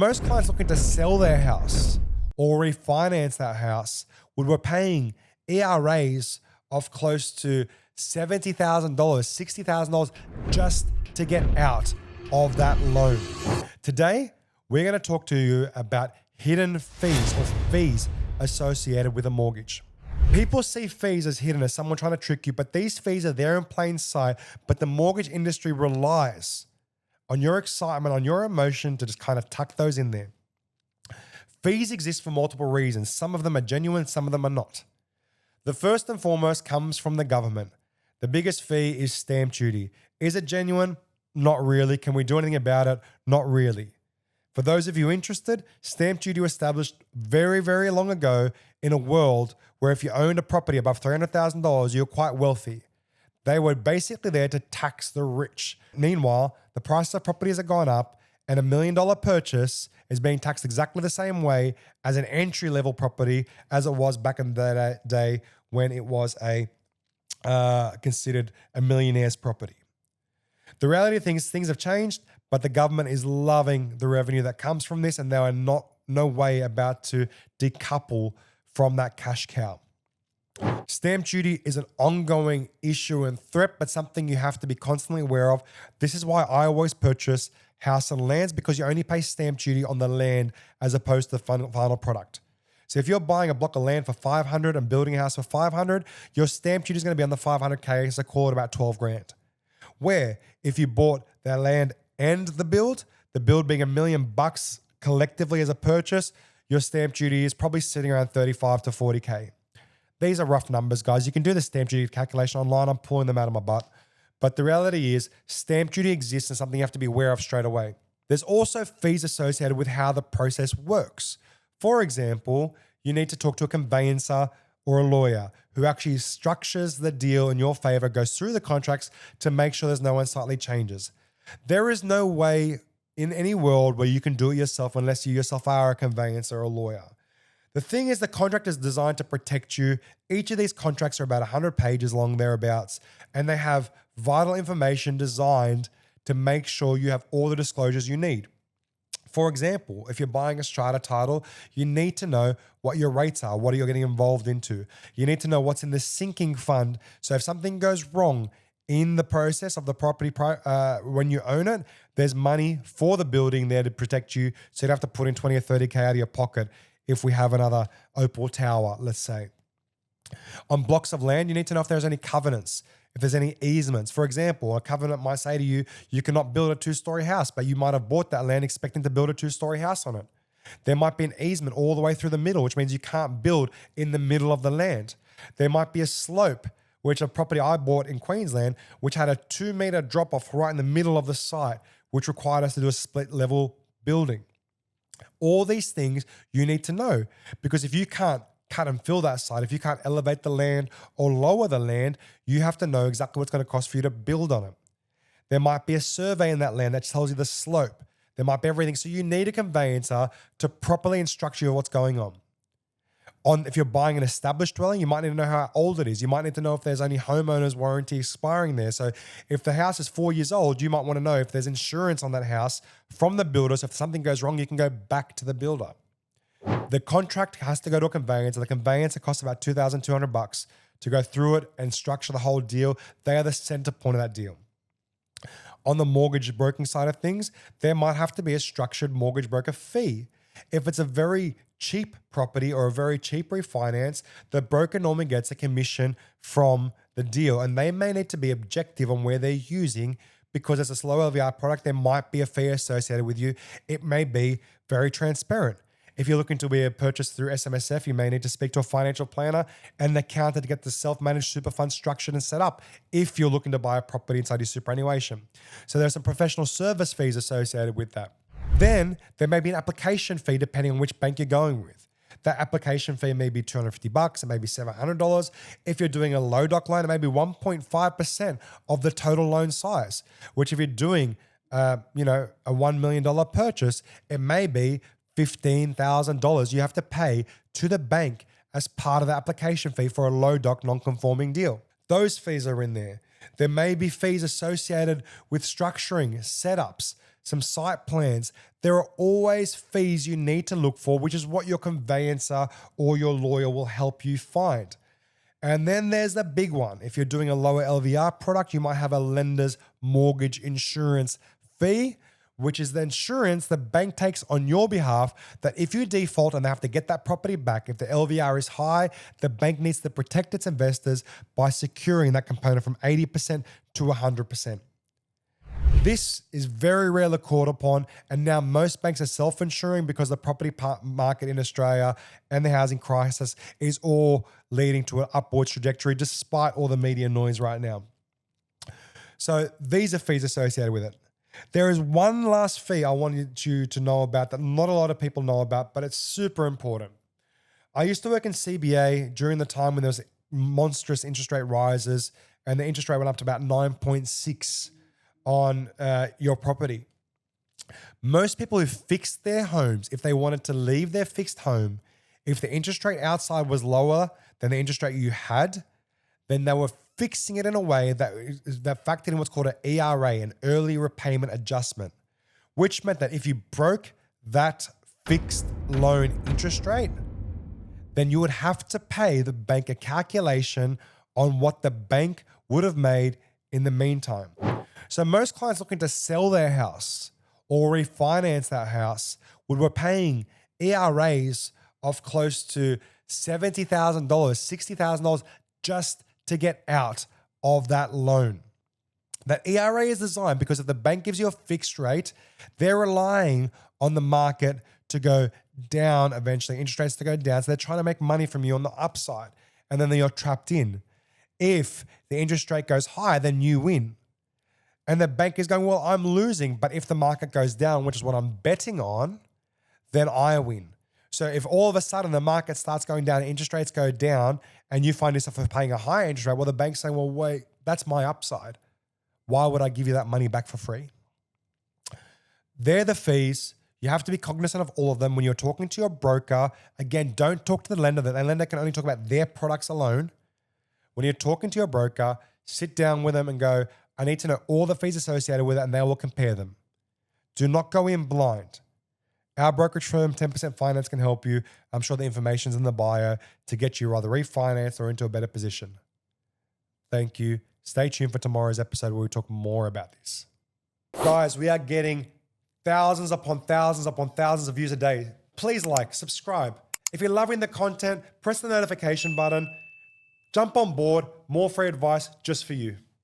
most clients looking to sell their house or refinance that house were paying ERAs of close to $70,000, $60,000 just to get out of that loan. Today, we're going to talk to you about hidden fees or fees associated with a mortgage. People see fees as hidden, as someone trying to trick you, but these fees are there in plain sight. But the mortgage industry relies on your excitement, on your emotion to just kind of tuck those in there. Fees exist for multiple reasons. Some of them are genuine, some of them are not. The first and foremost comes from the government. The biggest fee is stamp duty. Is it genuine? Not really. Can we do anything about it? Not really. For those of you interested, stamp duty was established very, very long ago in a world where if you owned a property above $300,000, you're quite wealthy. They were basically there to tax the rich. Meanwhile, the price of properties have gone up, and $1 million purchase is being taxed exactly the same way as an entry-level property as it was back in the day when it was considered a millionaire's property. The reality of things have changed, but the government is loving the revenue that comes from this, and they are no way about to decouple from that cash cow. Stamp duty is an ongoing issue and threat, but something you have to be constantly aware of. This is why I always purchase house and lands, because you only pay stamp duty on the land as opposed to the final product. So if you're buying a block of land for $500 and building a house for $500, your stamp duty is going to be on the $500K, so call it about $12,000. Where if you bought that land and the build being $1 million collectively as a purchase, your stamp duty is probably sitting around $35 to $40K. These are rough numbers, guys. You can do the stamp duty calculation online. I'm pulling them out of my butt. But the reality is stamp duty exists and something you have to be aware of straight away. There's also fees associated with how the process works. For example, you need to talk to a conveyancer or a lawyer who actually structures the deal in your favor, goes through the contracts to make sure there's no unsightly changes. There is no way in any world where you can do it yourself unless you yourself are a conveyancer or a lawyer. The thing is, the contract is designed to protect you. Each of these contracts are about 100 pages long, thereabouts, and they have vital information designed to make sure you have all the disclosures you need. For example, if you're buying a strata title, you need to know what your rates are, what are you getting involved into. You need to know what's in the sinking fund. So if something goes wrong in the process of the property when you own it, there's money for the building there to protect you. So you'd have to put in 20 or 30K out of your pocket if we have another Opal Tower, let's say. On blocks of land, you need to know if there's any covenants, if there's any easements. For example, a covenant might say to you, you cannot build a 2-story house, but you might have bought that land expecting to build a 2-story house on it. There might be an easement all the way through the middle, which means you can't build in the middle of the land. There might be a slope, which a property I bought in Queensland, which had a 2-meter drop off right in the middle of the site, which required us to do a split level building. All these things you need to know, because if you can't cut and fill that site, if you can't elevate the land or lower the land, you have to know exactly what's going to cost for you to build on it. There might be a survey in that land that tells you the slope. There might be everything. So you need a conveyancer to properly instruct you of what's going on. If you're buying an established dwelling, you might need to know how old it is. You might need to know if there's any homeowner's warranty expiring there. So if the house is 4 years old, you might want to know if there's insurance on that house from the builder. So if something goes wrong, you can go back to the builder. The contract has to go to a conveyancer. The conveyancer costs about $2,200 to go through it and structure the whole deal. They are the center point of that deal. On the mortgage broking side of things, there might have to be a structured mortgage broker fee. If it's a very cheap property or a very cheap refinance, the broker normally gets a commission from the deal, and they may need to be objective on where they're using, because it's a slow LVR product. There might be a fee associated with you. It may be very transparent. If you're looking to be a purchase through SMSF, you may need to speak to a financial planner and an accountant to get the self-managed super fund structured and set up if you're looking to buy a property inside your superannuation. So there's some professional service fees associated with that. Then there may be an application fee depending on which bank you're going with. That application fee may be $250, it may be $700. If you're doing a low doc loan, it may be 1.5% of the total loan size, which if you're doing a $1 million purchase, it may be $15,000 you have to pay to the bank as part of the application fee for a low doc non-conforming deal. Those fees are in there. There may be fees associated with structuring, setups, some site plans. There are always fees you need to look for, which is what your conveyancer or your lawyer will help you find. And then there's the big one. If you're doing a lower LVR product, you might have a lender's mortgage insurance fee, which is the insurance the bank takes on your behalf that if you default and they have to get that property back, if the LVR is high, the bank needs to protect its investors by securing that component from 80% to 100%. This is very rarely called upon, and now most banks are self-insuring because the property market in Australia and the housing crisis is all leading to an upwards trajectory despite all the media noise right now. So these are fees associated with it. There is one last fee I wanted you to know about that not a lot of people know about, but it's super important. I used to work in CBA during the time when there was monstrous interest rate rises and the interest rate went up to about 9.6 on your property. Most people who fixed their homes, if they wanted to leave their fixed home, if the interest rate outside was lower than the interest rate you had, then they were fixing it in a way that factored in what's called an ERA, an early repayment adjustment, which meant that if you broke that fixed loan interest rate, then you would have to pay the bank a calculation on what the bank would have made in the meantime. So most clients looking to sell their house or refinance that house were paying ERAs of close to $70,000, $60,000 just to get out of that loan. That ERA is designed because if the bank gives you a fixed rate, they're relying on the market to go down eventually, interest rates to go down. So they're trying to make money from you on the upside, and then you're trapped in. If the interest rate goes high, then you win. And the bank is going, well, I'm losing, but if the market goes down, which is what I'm betting on, then I win. So if all of a sudden the market starts going down, interest rates go down, and you find yourself paying a higher interest rate, well, the bank's saying, well, wait, that's my upside. Why would I give you that money back for free? They're the fees. You have to be cognizant of all of them when you're talking to your broker. Again, don't talk to the lender. The lender can only talk about their products alone. When you're talking to your broker, sit down with them and go, I need to know all the fees associated with it, and they will compare them. Do not go in blind. Our brokerage firm, 10% Finance, can help you. I'm sure the information's in the bio to get you either refinanced or into a better position. Thank you. Stay tuned for tomorrow's episode where we talk more about this. Guys, we are getting thousands upon thousands upon thousands of views a day. Please like, subscribe. If you're loving the content, press the notification button. Jump on board. More free advice just for you.